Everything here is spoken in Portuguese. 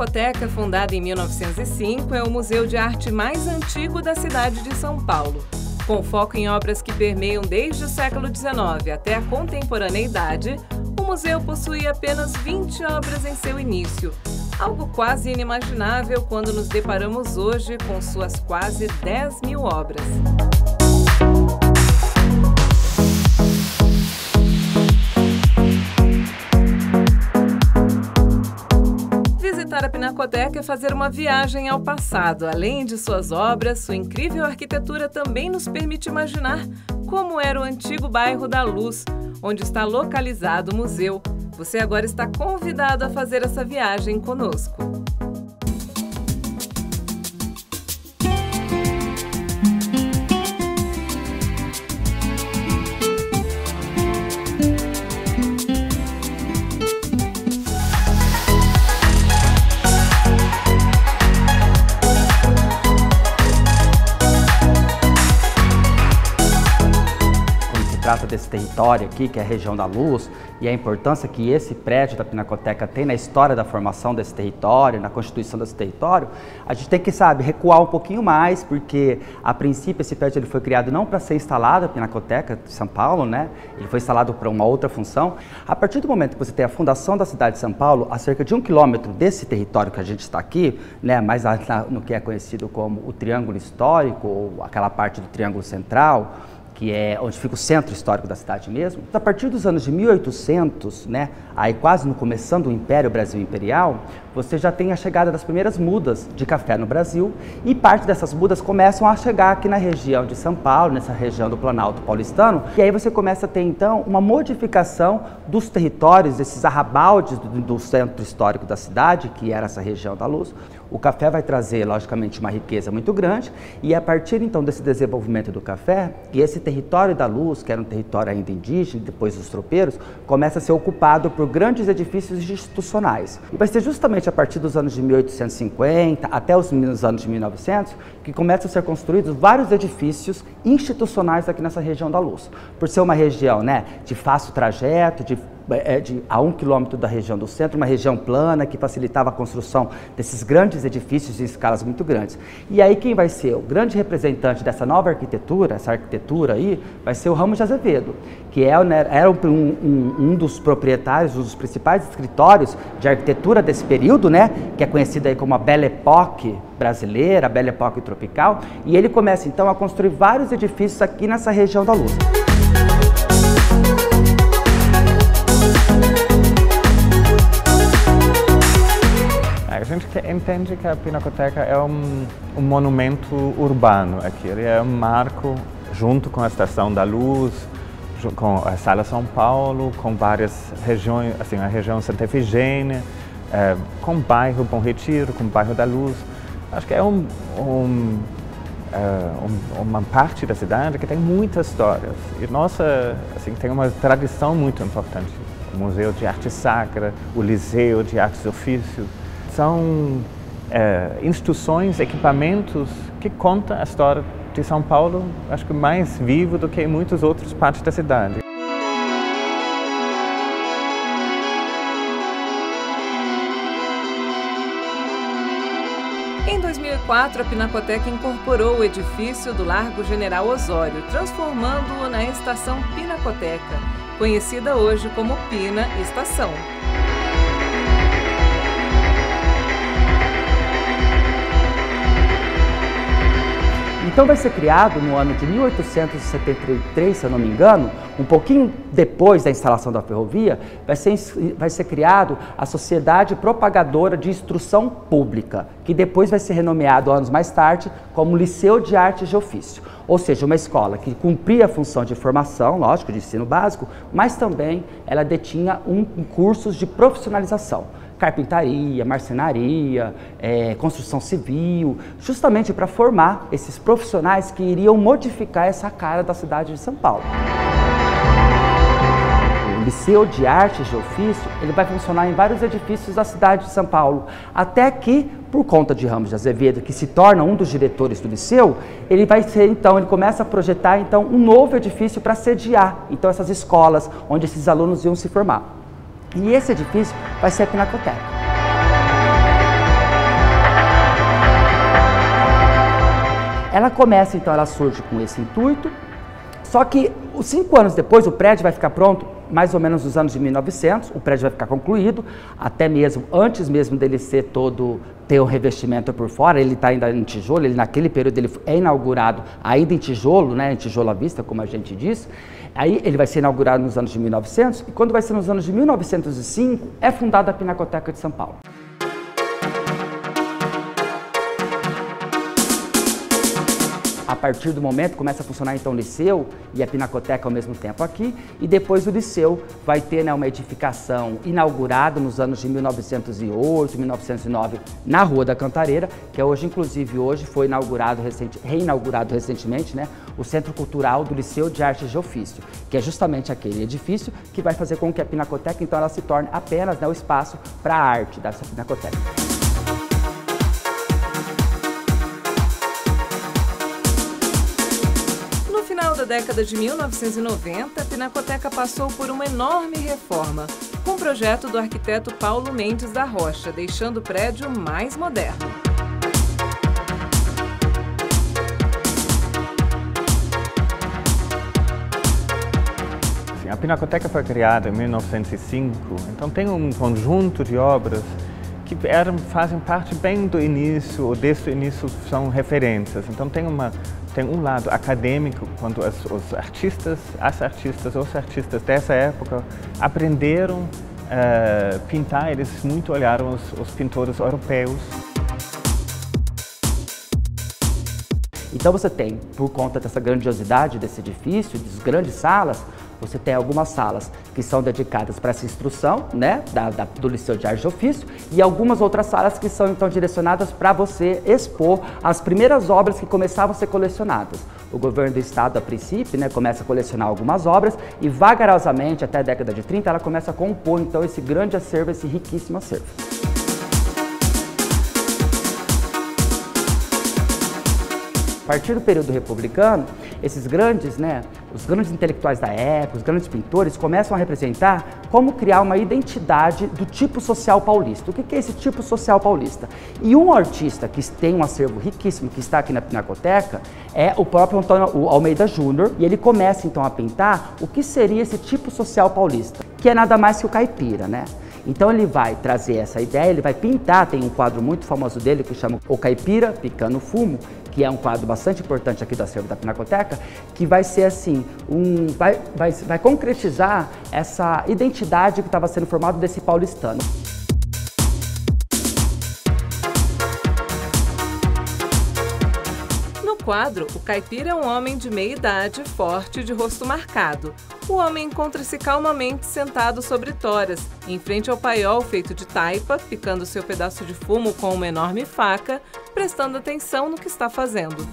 Pinacoteca, fundada em 1905, é o museu de arte mais antigo da cidade de São Paulo. Com foco em obras que permeiam desde o século XIX até a contemporaneidade, o museu possui apenas 20 obras em seu início, algo quase inimaginável quando nos deparamos hoje com suas quase 10 mil obras. Visitar a Pinacoteca é fazer uma viagem ao passado. Além de suas obras, sua incrível arquitetura também nos permite imaginar como era o antigo bairro da Luz, onde está localizado o museu. Você agora está convidado a fazer essa viagem conosco. Trata desse território aqui, que é a região da Luz, e a importância que esse prédio da Pinacoteca tem na história da formação desse território, na constituição desse território, a gente tem que, recuar um pouquinho mais, porque, a princípio, esse prédio ele foi criado não para ser instalado a Pinacoteca de São Paulo, né? Ele foi instalado para uma outra função. A partir do momento que você tem a fundação da cidade de São Paulo, a cerca de 1 quilômetro desse território que a gente está aqui, né, mais no que é conhecido como o Triângulo Histórico, ou aquela parte do Triângulo Central, que é onde fica o centro histórico da cidade mesmo. A partir dos anos de 1800, né, aí quase no começando do Império Brasil Imperial, você já tem a chegada das primeiras mudas de café no Brasil, e parte dessas mudas começam a chegar aqui na região de São Paulo, nessa região do Planalto Paulistano, e aí você começa a ter então uma modificação dos territórios, desses arrabaldes do centro histórico da cidade, que era essa região da Luz. O café vai trazer, logicamente, uma riqueza muito grande, e a partir então desse desenvolvimento do café, e esse território da Luz, que era um território ainda indígena, depois dos tropeiros, começa a ser ocupado por grandes edifícios institucionais. E vai ser justamente a partir dos anos de 1850 até os anos de 1900 que começam a ser construídos vários edifícios institucionais aqui nessa região da Luz. Por ser uma região, né, de fácil trajeto, a 1 quilômetro da região do centro, uma região plana que facilitava a construção desses grandes edifícios em escalas muito grandes. E aí quem vai ser o grande representante dessa nova arquitetura, essa arquitetura aí, vai ser o Ramos de Azevedo, que era um dos proprietários, um dos principais escritórios de arquitetura desse período, né, que é conhecida aí como a Belle Époque brasileira, a Belle Époque tropical, e ele começa então a construir vários edifícios aqui nessa região da Luz. A gente entende que a Pinacoteca é um monumento urbano aqui. Ele é um marco junto com a Estação da Luz, com a Sala São Paulo, com várias regiões, assim, a região Santa Efigênia, com o bairro Bom Retiro, com o bairro da Luz. Acho que é uma parte da cidade que tem muitas histórias. E nossa, assim, tem uma tradição muito importante. O Museu de Arte Sacra, o Liceu de Artes e Ofícios. São instituições, equipamentos que contam a história de São Paulo, acho que mais vivo do que em muitas outras partes da cidade. Em 2004, a Pinacoteca incorporou o edifício do Largo General Osório, transformando-o na Estação Pinacoteca, conhecida hoje como Pina Estação. Então vai ser criado no ano de 1873, se eu não me engano, um pouquinho depois da instalação da ferrovia, vai ser criado a Sociedade Propagadora de Instrução Pública, que depois vai ser renomeado anos mais tarde como Liceu de Artes de Ofício, ou seja, uma escola que cumpria a função de formação, lógico, de ensino básico, mas também ela detinha cursos de profissionalização. Carpintaria, marcenaria, construção civil, justamente para formar esses profissionais que iriam modificar essa cara da cidade de São Paulo. O Liceu de Artes de Ofício, ele vai funcionar em vários edifícios da cidade de São Paulo, até que, por conta de Ramos de Azevedo, que se torna um dos diretores do liceu, ele começa a projetar então um novo edifício para sediar então essas escolas onde esses alunos iam se formar. E esse edifício vai ser a Pinacoteca. Ela começa, então, ela surge com esse intuito, só que 5 anos depois o prédio vai ficar pronto, mais ou menos nos anos de 1900, o prédio vai ficar concluído, até mesmo, antes mesmo dele ser todo, ter um revestimento por fora, ele está ainda em tijolo, ele naquele período ele é inaugurado ainda em tijolo, né, em tijolo à vista, como a gente diz. Aí ele vai ser inaugurado nos anos de 1900, e quando vai ser nos anos de 1905, é fundada a Pinacoteca de São Paulo. A partir do momento começa a funcionar então o Liceu e a Pinacoteca ao mesmo tempo aqui, e depois o Liceu vai ter, né, uma edificação inaugurada nos anos de 1908, 1909 na Rua da Cantareira, que é hoje, inclusive hoje, foi reinaugurado recentemente, né, o Centro Cultural do Liceu de Artes de Ofício, que é justamente aquele edifício que vai fazer com que a Pinacoteca então ela se torne apenas, né, o espaço para a arte dessa Pinacoteca. No final da década de 1990, a Pinacoteca passou por uma enorme reforma, com o projeto do arquiteto Paulo Mendes da Rocha, deixando o prédio mais moderno. A Pinacoteca foi criada em 1905, então tem um conjunto de obras que fazem parte bem do início, ou desde o início são referências. Então tem um lado acadêmico, quando os artistas dessa época aprenderam a pintar, eles muito olharam os pintores europeus. Então você tem, por conta dessa grandiosidade desse edifício, das grandes salas, você tem algumas salas que são dedicadas para essa instrução, né, do Liceu de Artes de Ofício, e algumas outras salas que são então direcionadas para você expor as primeiras obras que começavam a ser colecionadas. O governo do estado, a princípio, né, começa a colecionar algumas obras e vagarosamente, até a década de 30, ela começa a compor então esse grande acervo, esse riquíssimo acervo. A partir do período republicano, esses grandes, né, os grandes intelectuais da época, os grandes pintores, começam a representar como criar uma identidade do tipo social paulista. O que é esse tipo social paulista? E um artista que tem um acervo riquíssimo, que está aqui na Pinacoteca, é o próprio Antônio Almeida Júnior, e ele começa então a pintar o que seria esse tipo social paulista, que é nada mais que o caipira, né? Então ele vai trazer essa ideia, ele vai pintar, tem um quadro muito famoso dele que chama O Caipira Picando Fumo, que é um quadro bastante importante aqui do acervo da Pinacoteca, que vai ser assim, vai concretizar essa identidade que estava sendo formada desse paulistano. No quadro, o caipira é um homem de meia idade, forte, de rosto marcado. O homem encontra-se calmamente sentado sobre toras, em frente ao paiol feito de taipa, picando seu pedaço de fumo com uma enorme faca, prestando atenção no que está fazendo.